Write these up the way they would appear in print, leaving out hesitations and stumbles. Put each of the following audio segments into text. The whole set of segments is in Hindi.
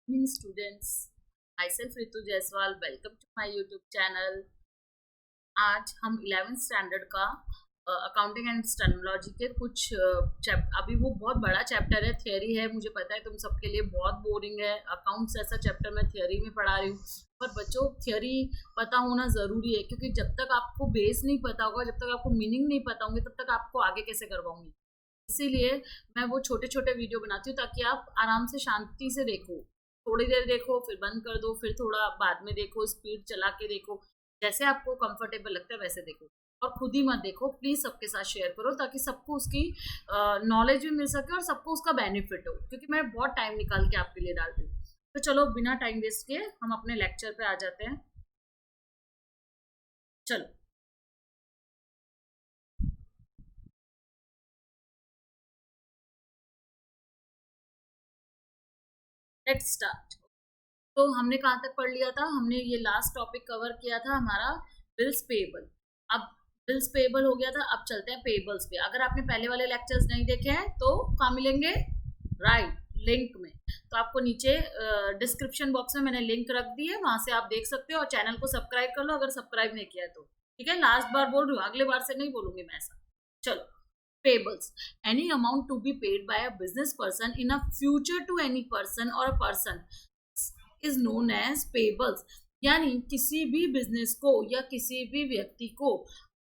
Evening students, myself Ritu Jaiswal, welcome to my YouTube channel. आज हम 11th स्टैंडर्ड का अकाउंटिंग एंड स्टेनोलॉजी के कुछ अभी वो बहुत बड़ा चैप्टर है, थियरी है। मुझे पता है तुम सबके लिए बहुत बोरिंग है। अकाउंट्स ऐसा चैप्टर मैं थियरी में पढ़ा रही हूँ, पर बच्चों थियरी पता होना ज़रूरी है, क्योंकि जब तक आपको बेस नहीं पता होगा, जब तक आपको मीनिंग नहीं पता होंगे, तब तक आपको आगे कैसे करवाऊंगी। इसीलिए मैं वो छोटे छोटे वीडियो बनाती हूँ ताकि आप आराम से शांति से देखो। थोड़ी देर देखो, फिर बंद कर दो, फिर थोड़ा बाद में देखो, स्पीड चला के देखो, जैसे आपको कंफर्टेबल लगता है वैसे देखो। और खुद ही मत देखो, प्लीज सबके साथ शेयर करो ताकि सबको उसकी नॉलेज भी मिल सके और सबको उसका बेनिफिट हो, क्योंकि मैं बहुत टाइम निकाल के आपके लिए डालती हूँ। तो चलो बिना टाइम वेस्ट किए हम अपने लेक्चर पे आ जाते हैं। चलो लेट्स स्टार्ट। तो हमने कहाँ तक पढ़ लिया था? हमने ये लास्ट टॉपिक कवर किया था हमारा बिल्स पेबल। अब बिल्स पेबल हो गया था, अब चलते हैं पेबल्स पे। अगर आपने पहले वाले लेक्चर्स नहीं देखे हैं तो कहाँ मिलेंगे? राइट, लिंक में। तो आपको नीचे डिस्क्रिप्शन बॉक्स में मैंने लिंक रख दी है, वहां से आप देख सकते हो। और चैनल को सब्सक्राइब कर लो अगर सब्सक्राइब नहीं किया है तो। ठीक है, लास्ट बार बोल रही हूँ, अगले बार से नहीं बोलूंगी मैं ऐसा। चलो, payables, any amount to be paid by a business person in a future to any person or a person is known as payables। यानी किसी भी बिजनेस को या किसी भी व्यक्ति को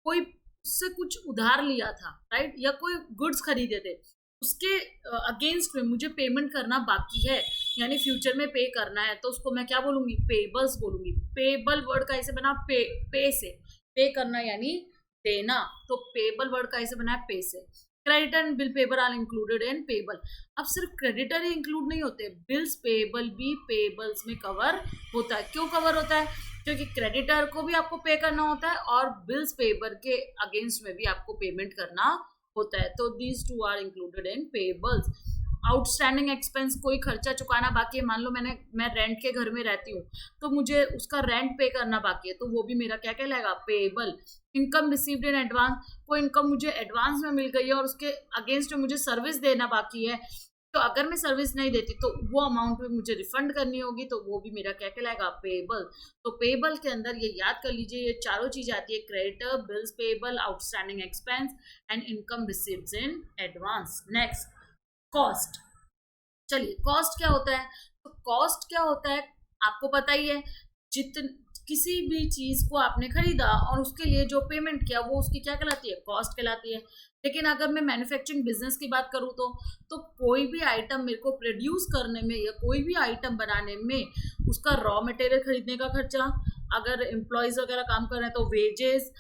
कोई उससे कुछ उधार लिया था, राइट, या कोई गुड्स खरीदे थे, उसके अगेंस्ट में मुझे पेमेंट करना बाकी है, यानी फ्यूचर में पे करना है, तो उसको मैं क्या बोलूंगी? पेबल्स बोलूंगी। पेबल वर्ड का ऐसे बना पे से पे करना यानी देना, तो पेबल वर्ड का ऐसे बना है पे से। Creditor and bill payable are included in payable. अब सिर्फ क्रेडिटर ही इंक्लूड नहीं होते, बिल्स पेबल भी पेबल्स में कवर होता है। क्यों कवर होता है? क्योंकि क्रेडिटर को भी आपको पे करना होता है और बिल्स पेबर के अगेंस्ट में भी आपको पेमेंट करना होता है। तो these two are included in payables. Outstanding expense, कोई खर्चा चुकाना बाकी है। मान लो मैं रेंट के घर में रहती हूँ, तो मुझे उसका रेंट पे करना बाकी है, तो वो भी मेरा क्या कहलाएगा? Payable. Income received in advance, कोई इनकम मुझे एडवांस में मिल गई है और उसके अगेंस्ट में मुझे सर्विस देना बाकी है, तो अगर मैं सर्विस नहीं देती तो वो अमाउंट भी मुझे रिफंड करनी होगी, तो वो भी मेरा क्या कहलाएगा? पेबल। तो पेबल के अंदर ये याद कर लीजिए, ये चारों चीज आती है: creditor, bills payable, outstanding expense and income received in advance. Next, cost. चलिए, कॉस्ट क्या होता है? तो कॉस्ट क्या होता है आपको पता ही है। जितन किसी भी चीज को आपने खरीदा और उसके लिए जो पेमेंट किया, वो उसकी क्या कहलाती है? कॉस्ट कहलाती है। लेकिन अगर मैं मैन्युफैक्चरिंग बिजनेस की बात करूँ तो कोई भी आइटम मेरे को प्रोड्यूस करने में या कोई भी आइटम बनाने में उसका रॉ मटेरियल खरीदने का खर्चा, अगर एम्प्लॉयज वगैरह काम कर रहे हैं तो wages,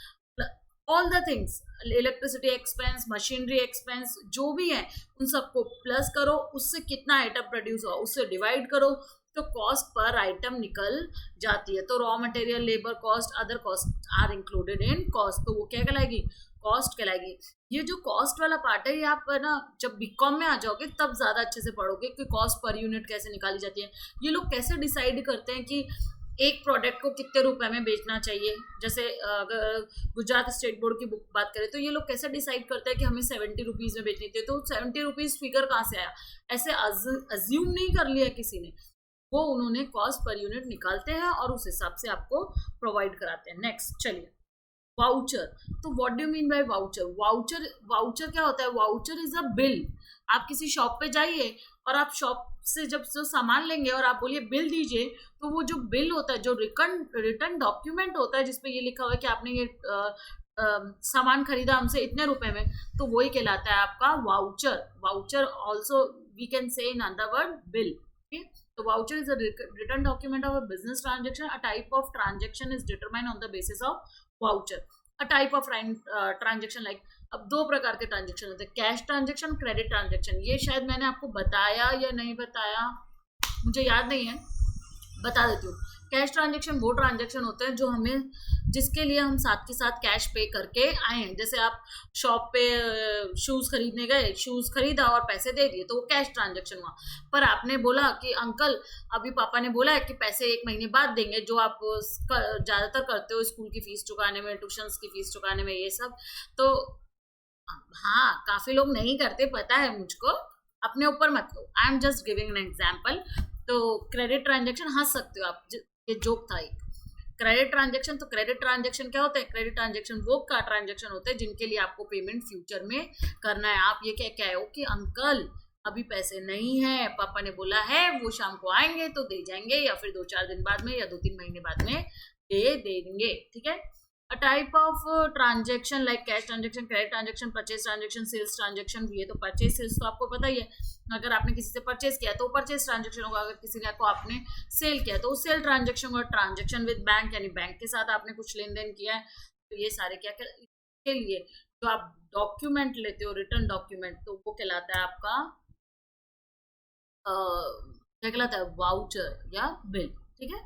all the things, electricity expense, machinery expense, जो भी है उन सबको प्लस करो, उससे कितना आइटम प्रोड्यूस हुआ उससे डिवाइड करो, तो कॉस्ट पर आइटम निकल जाती है। तो raw material, labour cost, other cost are included in cost, तो वो क्या कहलाएगी? कॉस्ट कहलाएगी। ये जो कॉस्ट वाला पार्ट है, ये आप ना जब बीकॉम में आ जाओगे तब ज्यादा अच्छे से पढ़ोगे कि कॉस्ट पर यूनिट कैसे निकाली जाती है। ये लोग कैसे डिसाइड करते हैं कि एक प्रोडक्ट को कितने रुपए में बेचना चाहिए। जैसे अगर गुजरात स्टेट बोर्ड की बुक बात करें तो ये लोग कैसे डिसाइड करते हैं कि हमें 70 रुपीज में बेचनी थी, तो 70 रुपीज फिगर कहाँ से आया? ऐसे अज्यूम नहीं कर लिया किसी ने, वो उन्होंने कॉस्ट पर यूनिट निकालते हैं और उस हिसाब से आपको प्रोवाइड कराते हैं। नेक्स्ट चलिए, वाउचर। तो what do mean by voucher? Voucher voucher क्या होता है? Voucher is a bill. आप किसी शॉप पे जाइए और आप शॉप से जब जो सामान लेंगे और आप बोलिए बिल दीजिए, तो वो जो बिल होता है, जो रिटर्न रिटर्न डॉक्यूमेंट होता है जिसपे ये लिखा हुआ है कि आपने ये सामान खरीदा हमसे इतने रुपए में, तो वही कहलाता है आपका voucher. Voucher also we can say in other word bill. ठीक, तो voucher is a return document of a business transaction. A type of transaction is determined on the basis of voucher. A type of transaction like, अब दो प्रकार के ट्रांजेक्शन होते हैं: कैश ट्रांजेक्शन, क्रेडिट ट्रांजेक्शन। ये शायद मैंने आपको बताया या नहीं बताया, मुझे याद नहीं है, बता देती हूँ। कैश ट्रांजेक्शन वो ट्रांजेक्शन होते हैं जो हमें, जिसके लिए हम साथ के साथ कैश पे करके आए हैं। जैसे आप शॉप पे शूज खरीदने गए, शूज खरीदा और पैसे दे दिए, तो वो कैश ट्रांजेक्शन हुआ। पर आपने बोला कि अंकल, अभी पापा ने बोला है कि पैसे 1 महीने बाद देंगे, जो आप ज्यादातर करते हो स्कूल की फीस चुकाने में, ट्यूशन की फीस चुकाने में, ये सब। तो हाँ, काफी लोग नहीं करते, पता है मुझको, अपने ऊपर मत लो, I am just giving an example. तो क्रेडिट ट्रांजेक्शन हंस सकते हो आप, ये जोक था एक। क्रेडिट ट्रांजेक्शन, तो क्रेडिट ट्रांजेक्शन क्या होता है? क्रेडिट ट्रांजेक्शन वो का ट्रांजेक्शन होते हैं जिनके लिए आपको पेमेंट फ्यूचर में करना है। आप ये क्या कह रहे हो कि अंकल अभी पैसे नहीं है, पापा ने बोला है वो शाम को आएंगे तो दे जाएंगे, या फिर 2-4 दिन बाद में या 2-3 महीने बाद में दे देंगे, ठीक है। A type of transaction like cash transaction, credit transaction, purchase transaction, sales transaction. ये तो परचेज सेल्स तो आपको पता ही है, अगर आपने किसी से परचेज किया तो परचेज ट्रांजेक्शन होगा, अगर किसी ने आपको आपने सेल किया तो सेल ट्रांजेक्शन होगा। ट्रांजेक्शन विद बैंक, यानी बैंक के साथ आपने कुछ लेन देन किया है, तो ये सारे क्या के लिए जो आप डॉक्यूमेंट लेते हो, रिटर्न डॉक्यूमेंट, तो वो कहलाता है आपका क्या कहलाता है? वाउचर या बिल, ठीक है।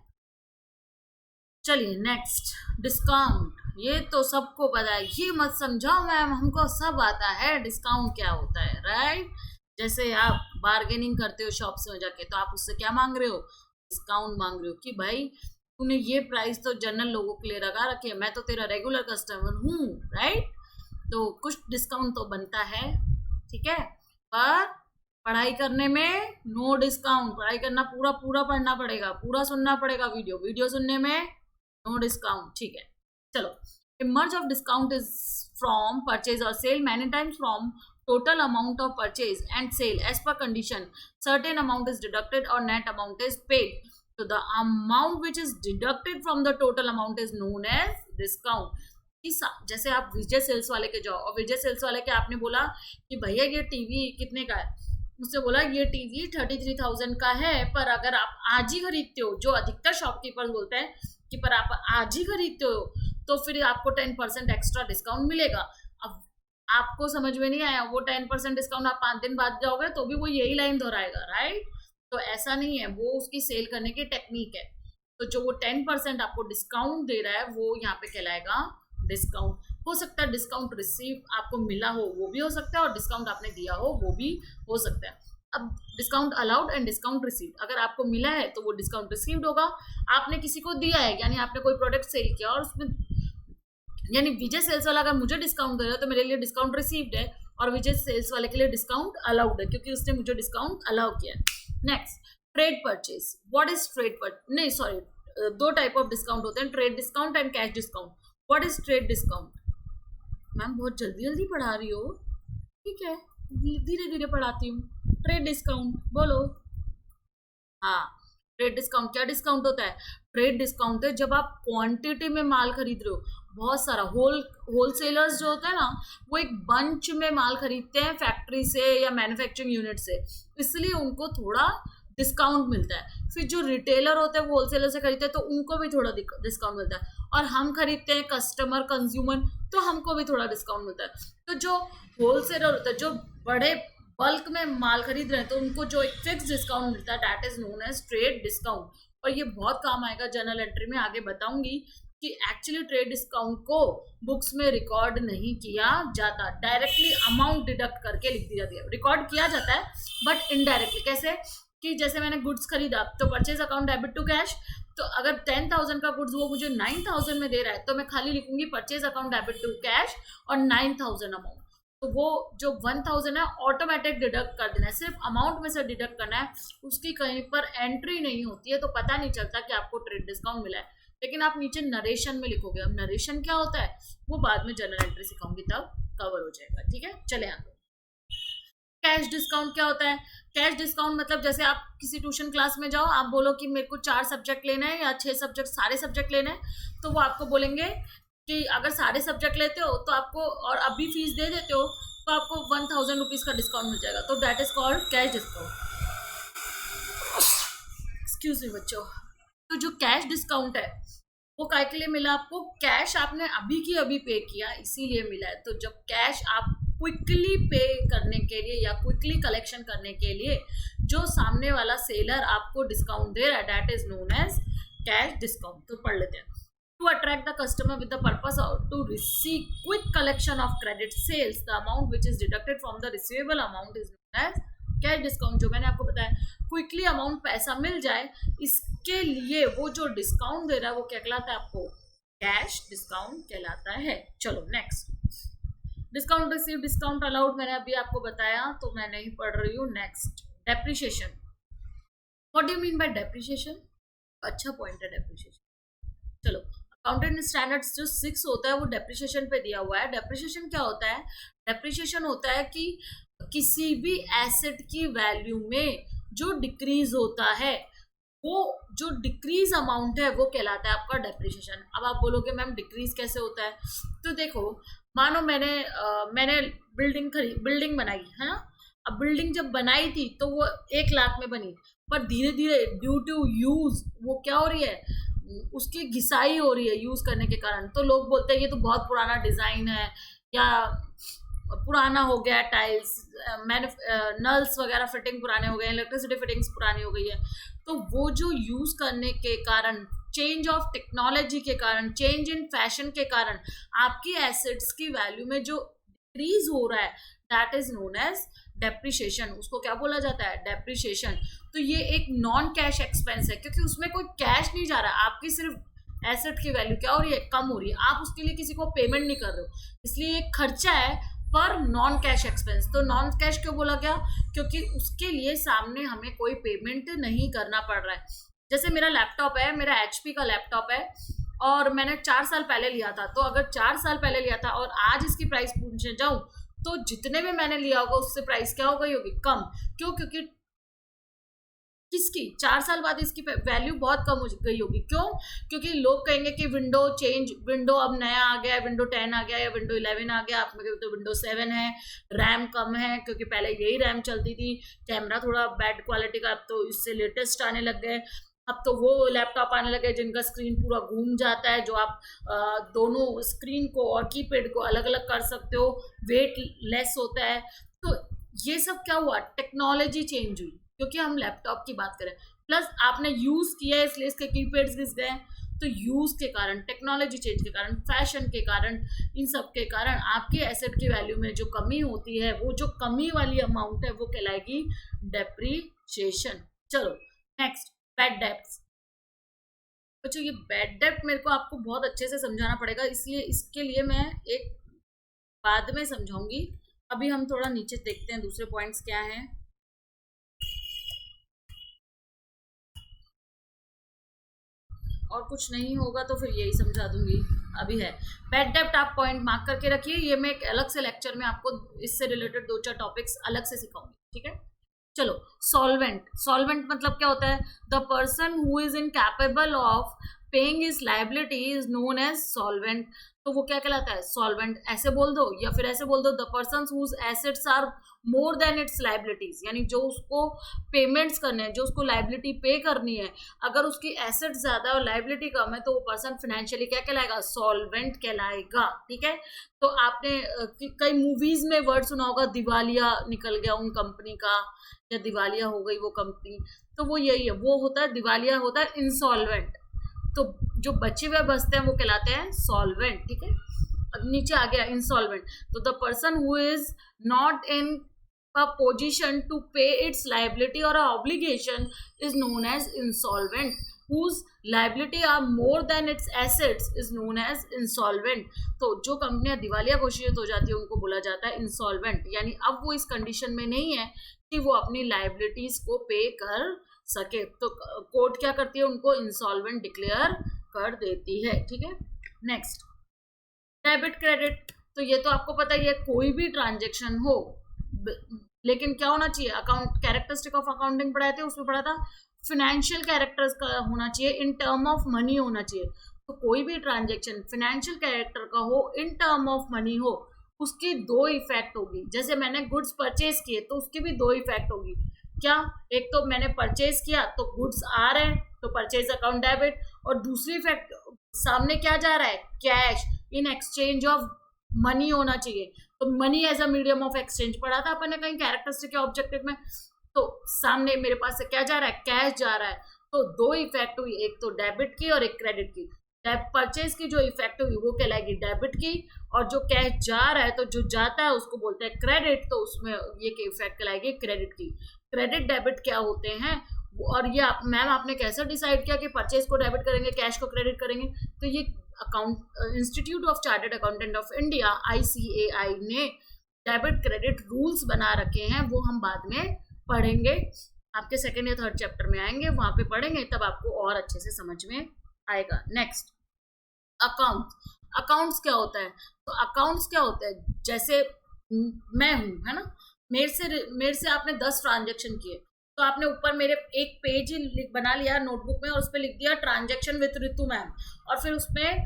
चलिए नेक्स्ट, डिस्काउंट। ये तो सबको पता है, ये मत समझाओ मैम, हमको सब आता है डिस्काउंट क्या होता है, राइट। जैसे आप बार्गेनिंग करते हो शॉप से जाके, तो आप उससे क्या मांग रहे हो? डिस्काउंट मांग रहे हो कि भाई तूने ये प्राइस तो जनरल लोगों के लिए लगा रखे, मैं तो तेरा रेगुलर कस्टमर हूँ, राइट। तो कुछ डिस्काउंट तो बनता है, ठीक है। पर पढ़ाई करने में नो डिस्काउंट। पढ़ाई करना पूरा पूरा पढ़ना पड़ेगा, पूरा सुनना पड़ेगा, वीडियो सुनने में नो डिस्काउंट, ठीक है। चलो, emerge of discount is from purchase or sale, many times from total amount of purchase and sale as per condition, certain amount is deducted or net amount is paid, so the amount which is deducted from the total amount is known as discount। जैसे आप विजय सेल्स वाले के जाओ और विजय सेल्स वाले के आपने बोला कि भैया ये टीवी कितने का है, उससे बोला ये टीवी 33,000 का है, पर अगर आप आज ही खरीदते हो, जो अधिकतर शॉपकीपर बोलते हैं कि पर आप आज ही खरीदते हो तो फिर आपको 10% एक्स्ट्रा डिस्काउंट मिलेगा। अब आपको समझ में नहीं आया, वो 10% डिस्काउंट आप 5 दिन बाद जाओगे तो भी वो यही लाइन दोहराएगा, राइट। तो ऐसा नहीं है, वो उसकी सेल करने की टेक्निक है। तो जो वो 10% आपको डिस्काउंट दे रहा है वो यहाँ पे कहलाएगा डिस्काउंट। हो सकता है डिस्काउंट रिसीव आपको मिला हो, वो भी हो सकता है, और डिस्काउंट आपने दिया हो, वो भी हो सकता है। अब discount allowed and discount received, अगर आपको मिला है तो वो डिस्काउंट रिसीव्ड होगा। आपने किसी को दिया है, यानी आपने कोई प्रोडक्ट सेल किया और उसमें, यानी विजय सेल्स वाला अगर मुझे डिस्काउंट दे रहा है तो मेरे लिए डिस्काउंट रिसीव्ड है, और विजय सेल्स वाले के लिए डिस्काउंट अलाउड है क्योंकि उसने मुझे डिस्काउंट अलाउ किया है। Next, trade purchase. What is trade नहीं सॉरी, 2 टाइप ऑफ डिस्काउंट होते हैं, trade discount and cash discount. What is trade discount? Ma'am बहुत जल्दी जल्दी पढ़ा रही हो, ठीक है, धीरे धीरे पढ़ाती हूँ। ट्रेड डिस्काउंट बोलो। हाँ, ट्रेड डिस्काउंट क्या डिस्काउंट होता है? ट्रेड डिस्काउंट है जब आप क्वांटिटी में माल खरीद रहे हो, बहुत सारा। होलसेलर्स जो होता है ना, वो एक बंच में माल खरीदते हैं फैक्ट्री से या मैन्युफैक्चरिंग यूनिट से, इसलिए उनको थोड़ा डिस्काउंट मिलता है। फिर जो रिटेलर होते हैं वो होलसेलर से खरीदते हैं तो उनको भी थोड़ा डिस्काउंट मिलता है, और हम खरीदते हैं कस्टमर कंज्यूमर तो हमको भी थोड़ा डिस्काउंट मिलता है। तो जो होलसेलर होता है, जो बड़े बल्क में माल खरीद रहे हैं, तो उनको जो एक फिक्स डिस्काउंट मिलता है, that is known as trade discount. और ये बहुत काम आएगा जर्नल एंट्री में, आगे बताऊंगी कि एक्चुअली ट्रेड डिस्काउंट को बुक्स में रिकॉर्ड नहीं किया जाता, डायरेक्टली अमाउंट डिडक्ट करके लिख दी जाती है। रिकॉर्ड किया जाता है बट इनडायरेक्टली। कैसे कि जैसे मैंने गुड्स खरीदा तो purchase account debit to cash, तो अगर 10,000 का गुड्स वो मुझे 9,000 में दे रहा है तो मैं खाली लिखूंगी purchase account debit to cash और 9,000 अमाउंट। तो वो जो 1,000 है ऑटोमेटिक डिडक्ट कर देना है, सिर्फ अमाउंट में से डिडक्ट करना है, उसकी कहीं पर एंट्री नहीं होती है, तो पता नहीं चलता कि आपको ट्रेड डिस्काउंट मिला है। लेकिन आप नीचे नरेशन में लिखोगे। अब नरेशन क्या होता है वो बाद में जनरल एंट्री सिखाऊंगी तब कवर हो जाएगा, ठीक है। चले आगे, कैश डिस्काउंट क्या होता है? कैश डिस्काउंट मतलब जैसे आप किसी ट्यूशन क्लास में जाओ, आप बोलो कि मेरे को 4 सब्जेक्ट लेना है या 6 सब्जेक्ट, सारे सब्जेक्ट लेने हैं, तो वो आपको बोलेंगे कि अगर सारे सब्जेक्ट लेते हो तो आपको, और अभी फीस दे देते हो तो आपको 1,000 रुपीज़ का डिस्काउंट मिल जाएगा, तो that is called cash discount. Excuse me बच्चों। तो जो कैश डिस्काउंट है वो काय के लिए मिला आपको? कैश आपने अभी की अभी पे किया इसीलिए मिला है। तो जब कैश आप क्विकली पे करने के लिए या क्विकली कलेक्शन करने के लिए जो सामने वाला सेलर आपको डिस्काउंट दे रहा है, that is known as cash discount. तो पढ़ लेते हैं। To attract the customer with the purpose of to receive quick collection of credit sales, the amount which is deducted from the receivable amount is known as cash discount. जो मैंने आपको बताया, क्विकली अमाउंट पैसा मिल जाए इसके लिए वो जो डिस्काउंट दे रहा है वो क्या कहलाता है आपको? कैश डिस्काउंट कहलाता है। चलो next, discount receive, discount allowed मैंने अभी आपको बताया तो मैं नहीं पढ़ रही हूँ। Next, depreciation. What do you mean by depreciation? अच्छा पॉइंट है डेप्रिसिएशन। चलो, अकाउंटेंट स्टैंडर्ड्स जो 6 होता है वो डेप्रिसिएशन पे दिया हुआ है। डेप्रिसिएशन क्या होता है? डेप्रिसिएशन होता है कि किसी भी एसेट की वैल्यू में जो डिक्रीज होता है, वो जो डिक्रीज अमाउंट है वो कहलाता है आपका डेप्रिसिएशन। अब आप बोलोगे मैम डिक्रीज कैसे होता है? तो देखो, मानो मैंने बिल्डिंग बनाई है ना। अब बिल्डिंग जब बनाई थी तो वो 1 लाख में बनी, पर धीरे धीरे ड्यू टू यूज वो क्या हो रही है, उसकी घिसाई हो रही है यूज करने के कारण। तो लोग बोलते हैं ये तो बहुत पुराना डिजाइन है, या पुराना हो गया टाइल्स, नल्स वगैरह फिटिंग पुराने हो गए, इलेक्ट्रिसिटी फिटिंग्स पुरानी हो गई है। तो वो जो यूज करने के कारण, चेंज ऑफ टेक्नोलॉजी के कारण, चेंज इन फैशन के कारण आपकी एसेट्स की वैल्यू में जो डिक्रीज हो रहा है, that is known as depreciation. उसको क्या बोला जाता है? डेप्रिसिएशन। तो ये एक नॉन कैश एक्सपेंस है, क्योंकि उसमें कोई कैश नहीं जा रहा, आपकी सिर्फ एसेट की वैल्यू क्या हो रही है, कम हो रही है। आप उसके लिए किसी को पेमेंट नहीं कर रहे हो, इसलिए एक खर्चा है पर नॉन कैश एक्सपेंस। तो नॉन कैश क्यों बोला गया? क्योंकि उसके लिए सामने हमें कोई पेमेंट नहीं करना पड़ रहा है। जैसे मेरा लैपटॉप है, मेरा HP का लैपटॉप है, और मैंने 4 साल पहले लिया था। तो अगर 4 साल पहले लिया था और आज इसकी प्राइस पूछने जाऊं, तो जितने भी मैंने लिया होगा उससे प्राइस क्या हो गई होगी, कम। क्यों? क्योंकि किसकी 4 साल बाद इसकी वैल्यू बहुत कम हो गई होगी। क्यों? क्योंकि लोग कहेंगे कि विंडो अब नया आ गया है, विंडो 10 आ गया या विंडो 11 आ गया, आप में तो विंडो 7 है, रैम कम है, क्योंकि पहले यही रैम चलती थी, कैमरा थोड़ा बैड क्वालिटी का, अब तो इससे लेटेस्ट आने लग गए। अब तो वो लैपटॉप आने लगे जिनका स्क्रीन पूरा घूम जाता है, जो आप दोनों स्क्रीन को और कीपैड को अलग अलग कर सकते हो, वेट लेस होता है। तो ये सब क्या हुआ, टेक्नोलॉजी चेंज हुई, क्योंकि हम लैपटॉप की बात करें, प्लस आपने यूज किया है इसलिए इसके कीपैड्स घिस गए। तो यूज के कारण, टेक्नोलॉजी चेंज के कारण, फैशन के कारण, इन सब के कारण आपकी एसेट की वैल्यू में जो कमी होती है, वो जो कमी वाली अमाउंट है वो कहलाएगी डेप्रिसिएशन। चलो नेक्स्ट, बैड डेब्ट्स। बच्चों ये बैड डेब्ट मेरे को आपको बहुत अच्छे से समझाना पड़ेगा, इसलिए इसके लिए मैं एक बाद में समझाऊंगी। अभी हम थोड़ा नीचे देखते हैं दूसरे पॉइंट्स क्या हैं। और कुछ नहीं होगा तो फिर यही समझा दूंगी। अभी है बैड डेब्ट, आप पॉइंट मार्क करके रखिए। ये मैं एक अलग से लेक्चर में आपको इससे रिलेटेड 2-4 टॉपिक्स अलग से सिखाऊंगी, ठीक है। चलो, सॉल्वेंट मतलब क्या होता है? The person who is incapable of paying his liability is known as solvent. तो वो क्या कहलाता है? सॉल्वेंट। ऐसे बोल दो या फिर ऐसे बोल दो, the person whose assets are more than its liabilities, यानी जो उसको पेमेंट्स करने हैं, जो उसको लायबिलिटी पे करनी है, अगर उसकी एसेट ज्यादा और लायबिलिटी कम है तो वो पर्सन फाइनेंशियली क्या कहलाएगा? सॉल्वेंट कहलाएगा, ठीक है। तो आपने कई मूवीज में वर्ड सुना होगा, दिवालिया निकल गया उन कंपनी का, या दिवालिया हो गई वो कंपनी। तो वो यही है, वो होता है दिवालिया, होता है इंसॉल्वेंट। तो जो बचे हुए बचते हैं वो कहलाते हैं सॉल्वेंट, ठीक है। अब नीचे आ गया इंसॉल्वेंट। तो the person who is not in a position to pay its liability or a obligation is known as insolvent. Whose liability are more than its assets is known as insolvent. तो जो कंपनियां दिवालिया घोषित हो जाती है उनको बोला जाता है इंसॉल्वेंट, यानी अब वो इस कंडीशन में नहीं है कि वो अपनी लाइबिलिटीज को पे कर सके। तो कोर्ट क्या करती है? उनको इंसॉल्वेंट डिक्लेयर कर देती है, ठीक है। Next, debit credit. तो ये तो आपको पता ही है, कोई भी ट्रांजेक्शन हो, लेकिन क्या होना चाहिए? अकाउंट कैरेक्टरिस्टिक ऑफ अकाउंटिंग पढ़ाए थे, उसमें पढ़ा था फाइनेंशियल कैरेक्टर्स का होना चाहिए, इन टर्म ऑफ मनी होना चाहिए। तो कोई भी ट्रांजेक्शन फाइनेंशियल कैरेक्टर का हो, इन टर्म ऑफ मनी हो, उसकी 2 इफेक्ट होगी। जैसे मैंने गुड्स परचेज किए तो उसकी भी 2 इफेक्ट होगी। क्या? एक तो मैंने परचेज किया तो गुड्स आ रहे हैं तो परचेज अकाउंट डेबिट, और दूसरी इफेक्ट सामने क्या जा रहा है? Cash in exchange of money होना चाहिए। तो money as a medium of exchange पढ़ा था अपन ने कहीं कैरेक्टरिस्टिक के ऑब्जेक्टिव में। तो सामने मेरे पास से क्या जा रहा है? कैश जा रहा है। तो 2 इफेक्ट हुई, एक तो डेबिट की और एक क्रेडिट की। परचेज की जो इफेक्ट हुई वो कहलाएगी डेबिट की, और जो कैश जा रहा है, तो जो जाता है उसको बोलते हैं क्रेडिट, तो उसमें ये इफेक्ट कहलाएगी क्रेडिट की। क्रेडिट डेबिट क्या होते हैं? और ये मैम आपने कैसे डिसाइड किया कि परचेज को डेबिट करेंगे, कैश को क्रेडिट करेंगे? तो ये account institute of chartered accountant of India ICAI ने डेबिट क्रेडिट रूल्स बना रखे हैं, वो हम बाद में पढ़ेंगे। आपके सेकेंड या थर्ड चैप्टर में आएंगे, वहां पे पढ़ेंगे, तब आपको और अच्छे से समझ में आएगा। Next, accounts. अकाउंट्स क्या होता है? तो अकाउंट्स क्या होता है, जैसे मैं हूं, है ना, मेरे से आपने 10 ट्रांजेक्शन किए, तो आपने ऊपर मेरे एक पेज बना लिया नोटबुक में और उस पर लिख दिया ट्रांजेक्शन विद रितु मैम, और फिर उसमें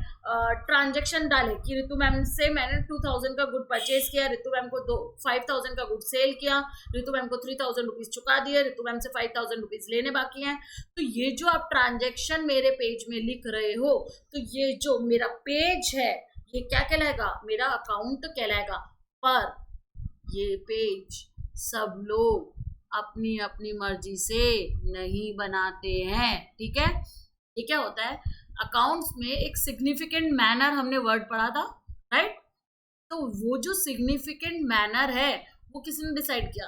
ट्रांजेक्शन डाले कि रितु मैम से मैंने 2000 का गुड परचेज किया, रितु मैम को 5000 का गुड सेल किया, रितु मैम को 3000 रुपीज चुका दिए, रितु मैम से 5000 रुपीज लेने बाकी हैं। तो ये जो आप ट्रांजेक्शन मेरे पेज में लिख रहे हो, तो ये जो मेरा पेज है ये क्या कहलाएगा? मेरा अकाउंट कहलाएगा। पर ये पेज सब लोग अपनी अपनी मर्जी से नहीं बनाते हैं, ठीक है। ये क्या होता है, अकाउंट्स में एक सिग्निफिकेंट मैनर हमने वर्ड पढ़ा था, राइट। तो वो जो सिग्निफिकेंट मैनर है वो किसने डिसाइड किया?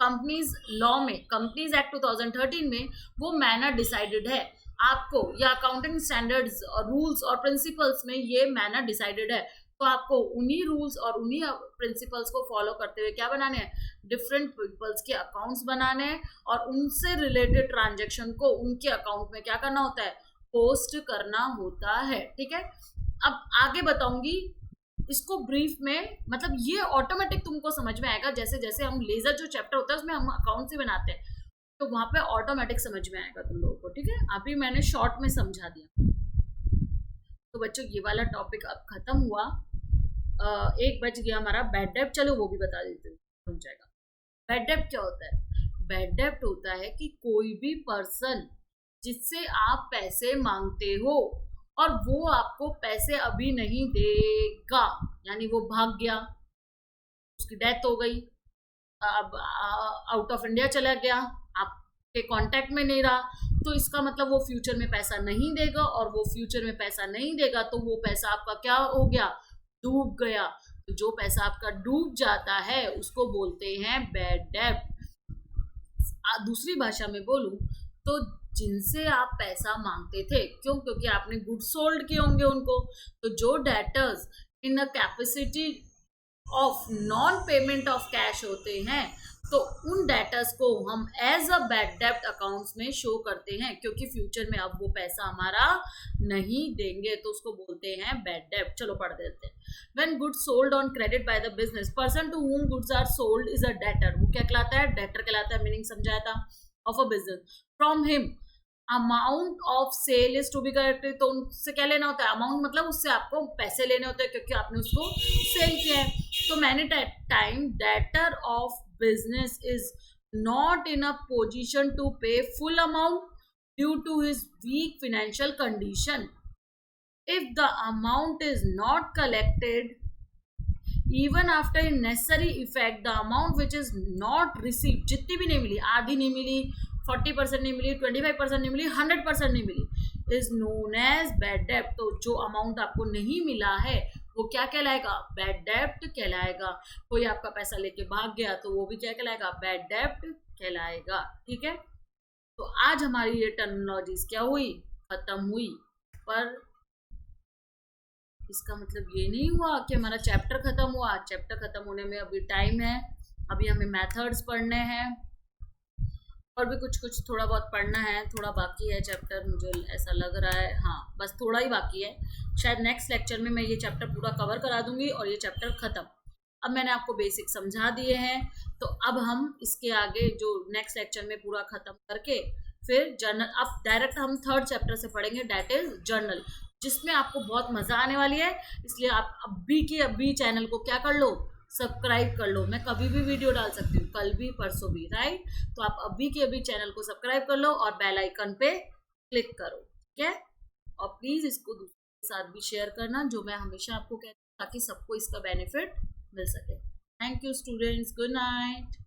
कंपनीज लॉ में, कंपनीज एक्ट 2013 में वो मैनर डिसाइडेड है। आपको या अकाउंटिंग स्टैंडर्ड्स और रूल्स और प्रिंसिपल्स में ये मैनर डिसाइडेड है। तो आपको उन्हीं रूल्स और उन्हीं प्रिंसिपल्स को फॉलो करते हुए क्या बनाने हैं? डिफरेंट पीपल्स के अकाउंट्स बनाने हैं और उनसे रिलेटेड ट्रांजैक्शन को उनके अकाउंट में क्या करना होता है? पोस्ट करना होता है, ठीक है। अब आगे बताऊंगी इसको ब्रीफ में, मतलब ये ऑटोमेटिक तुमको समझ में आएगा। जैसे जैसे हम लेजर जो चैप्टर होता है उसमें हम अकाउंट से बनाते हैं, तो वहां पे ऑटोमेटिक समझ में आएगा तुम लोगों को, ठीक है। अभी मैंने शॉर्ट में समझा दिया। तो बच्चों ये वाला टॉपिक अब खत्म हुआ। 1 बज गया हमारा। बैड डेब्ट, चलो वो भी बता देते हो, समझ जाएगा। बैड डेब्ट क्या होता है? बैड डेब्ट होता है कि कोई भी पर्सन जिससे आप पैसे मांगते हो और वो आपको पैसे अभी नहीं देगा, यानी वो भाग गया, उसकी डेथ हो गई, अब आउट ऑफ इंडिया चला गया, आपके कांटेक्ट में नहीं रहा, तो इसका मतलब वो फ्यूचर में पैसा नहीं देगा, और वो फ्यूचर में पैसा नहीं देगा तो वो पैसा आपका क्या हो गया? डूब गया। तो जो पैसा आपका डूब जाता है उसको बोलते हैं बैड डेब्ट। दूसरी भाषा में बोलूं तो जिनसे आप पैसा मांगते थे, क्यों? क्योंकि आपने गुड्स सोल्ड किए होंगे उनको। तो जो debtors in a capacity of non payment of cash होते हैं, तो उन डेटर्स को हम एज अ बैड डेब्ट अकाउंट्स में शो करते हैं, क्योंकि फ्यूचर में अब वो पैसा हमारा नहीं देंगे, तो उसको बोलते हैं बैड डेब्ट। चलो पढ़ देते हैं। When goods sold on credit by the business person to whom goods are sold is a debtor. वो क्या कहलाता है? डेटर कहलाता है। मीनिंग समझाया था, of a business. From him amount of sale is to be collected. तो उनसे क्या लेना होता है? अमाउंट, मतलब उससे आपको पैसे लेने होते हैं क्योंकि आपने उसको सेल किया है। तो many time debtor of business is not in a position to pay full amount due to his weak financial condition. If the amount is not collected, even after necessary effect, the amount which is not received, जितनी भी नहीं मिली, आधी नहीं मिली, 40% नहीं मिली, 25% नहीं मिली, 100% नहीं मिली, is known as bad debt। तो जो अमाउंट आपको नहीं मिला है वो क्या कहलाएगा? बैड डेब्ट कहलाएगा। कोई आपका पैसा लेके भाग गया तो वो भी क्या कहलाएगा? बैड डेब्ट कहलाएगा, ठीक है। तो आज हमारी ये टर्मिनोलॉजीज क्या हुई? खत्म हुई। पर इसका मतलब ये नहीं हुआ कि हमारा चैप्टर खत्म हुआ। चैप्टर खत्म होने में अभी टाइम है, अभी हमें मेथड्स पढ़ने हैं और भी कुछ थोड़ा बहुत पढ़ना है। थोड़ा बाकी है चैप्टर, मुझे ऐसा लग रहा है, हाँ बस थोड़ा ही बाकी है। शायद नेक्स्ट लेक्चर में मैं ये चैप्टर पूरा कवर करा दूंगी और ये चैप्टर खत्म। अब मैंने आपको बेसिक समझा दिए हैं, तो अब हम इसके आगे जो नेक्स्ट लेक्चर में पूरा खत्म करके फिर जर्नल, अब डायरेक्ट हम थर्ड चैप्टर से पढ़ेंगे, दैट इज जर्नल, जिसमें आपको बहुत मजा आने वाली है। इसलिए आप अभी के अभी चैनल को क्या कर लो? सब्सक्राइब कर लो। मैं कभी भी वीडियो डाल सकती हूँ, कल भी परसों भी, राइट। तो आप अभी के अभी चैनल को सब्सक्राइब कर लो और बेल आइकन पे क्लिक करो, ठीक है। और प्लीज इसको दूसरों के साथ भी शेयर करना, जो मैं हमेशा आपको कहती हूँ, ताकि सबको इसका बेनिफिट मिल सके। Thank you students, good night.